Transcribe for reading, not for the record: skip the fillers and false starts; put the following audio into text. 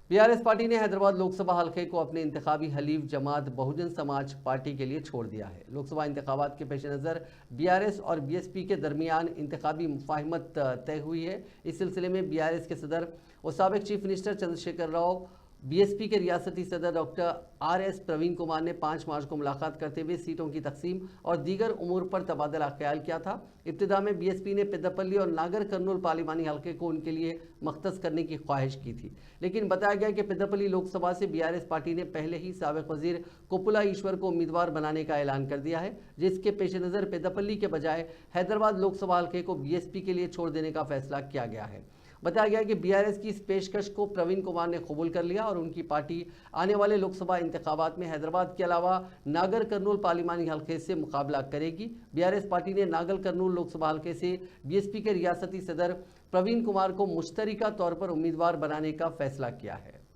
BRS party ने हैदराबाद लोकसभा हल्के को अपने इंतखाबी हलीफ जमात बहुजन समाज पार्टी के लिए छोड़ दिया है। लोकसभा इंतखाबात के पेश नज़र बीआरएस और बीएसपी के दरमियान इंतखाबी मुफाहमत तय हुई है। इस सिलसिले में बीआरएस के सदर और साबिक chief minister Chandrashekhar Rao, BSP के रियासती सदर डॉक्टर आर.एस. प्रवीण कुमार ने 5 मार्च को मुलाकात करते हुए सीटों की तकसीम और दीगर उमूर पर तबादला ख्याल किया था। इब्तिदा में बीएसपी ने पेद्दापल्ली और नागर कर्नूल पार्लिमानी हल्के को उनके लिए मख्तस करने की ख्वाहिश की थी, लेकिन बताया गया कि पेद्दापल्ली लोकसभा से बीआरएस पार्टी ने पहले ही साबिक वजीर कोपुला ईश्वर को उम्मीदवार बनाने का ऐलान कर दिया है, जिसके पेश नज़र पेद्दापल्ली के बजाय हैदराबाद लोकसभा हल्के को बीएसपी के लिए छोड़ देने का फैसला किया गया है। बताया गया कि बीआरएस की इस पेशकश को प्रवीण कुमार ने कबूल कर लिया और उनकी पार्टी आने वाले लोकसभा इंतखाबात में हैदराबाद के अलावा नागर कर्नूल पार्लिमानी हल्के से मुकाबला करेगी। बीआरएस पार्टी ने नागर कर्नूल लोकसभा हल्के से बीएसपी के रियासती सदर प्रवीण कुमार को मुश्तरका तौर पर उम्मीदवार बनाने का फैसला किया है।